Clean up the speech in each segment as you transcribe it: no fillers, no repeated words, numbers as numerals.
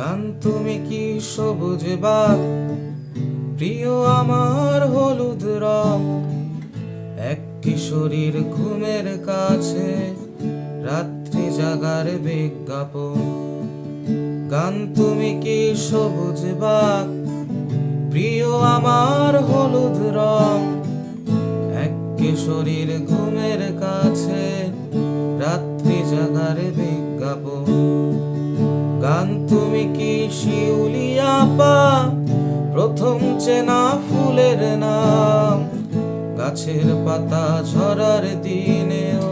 গান তুমি কি সবুজ বাগ, প্রিয় আমার হলুদ রং। এক কিশোরীর ঘুমের কাছে রাত্রি জাগার বিজ্ঞাপন। গান তুমি কি সবুজ বাগ, প্রিয় আমার হলুদ রং। এক কিশোরীর ঘুমের কাছে রাত্রি জাগার বিজ্ঞাপন। গান তুমি কি শিউলিয়া পা, প্রথম চেনা ফুলের নাম। গাছের পাতা ঝরার দিনেও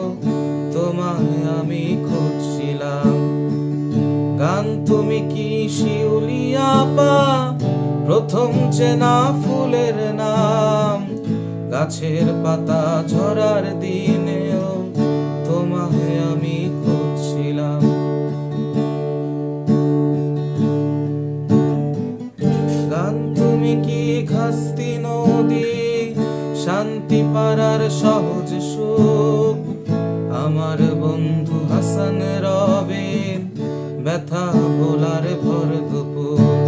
তোমায় আমি খুঁজছিলাম। গান তুমি কি শিউলিয়া পা, প্রথম চেনা ফুলের নাম। গাছের পাতা ঝরার দিনেও তোমায় আমি খুঁজছিলাম। গান তুমি কি খাস্তি নদী, শান্তি পাড়ার সহজ সুখ। আমার বন্ধু হাসান রবিন, ব্যথা ভোলার ভর দুপুর।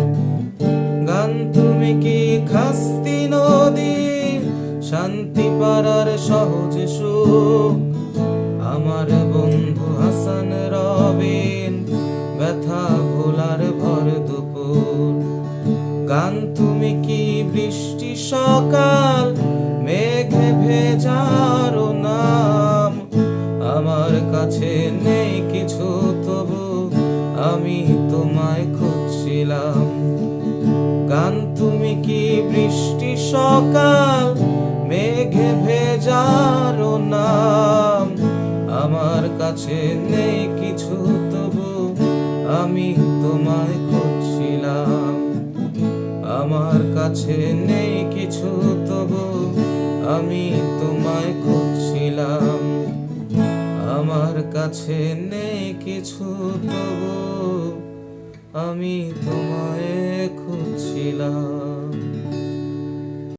গান তুমি কি খাস্তি নদী, শান্তি পাড়ার সহজ সুখ। আমার বন্ধু হাসান রবিন, ব্যথা ভোলার ভর দুপুর। গান তুমি কি বৃষ্টি সকাল, মেঘে ভেজার নাম। আমার কাছে নেই কিছু, তবু আমি তোমায় খুঁজছিলাম। গান তুমি কি বৃষ্টি সকাল, মেঘে ভেজার নাম। আমার কাছে নেই কিছু, তবু আমি তোমায় খুঁজছিলাম। আমার কাছে নেই কিছু, তবু আমি তোমায় খুঁজছিলাম। আমার কাছে নেই কিছু, তবু আমি তোমায় খুঁজছিলাম।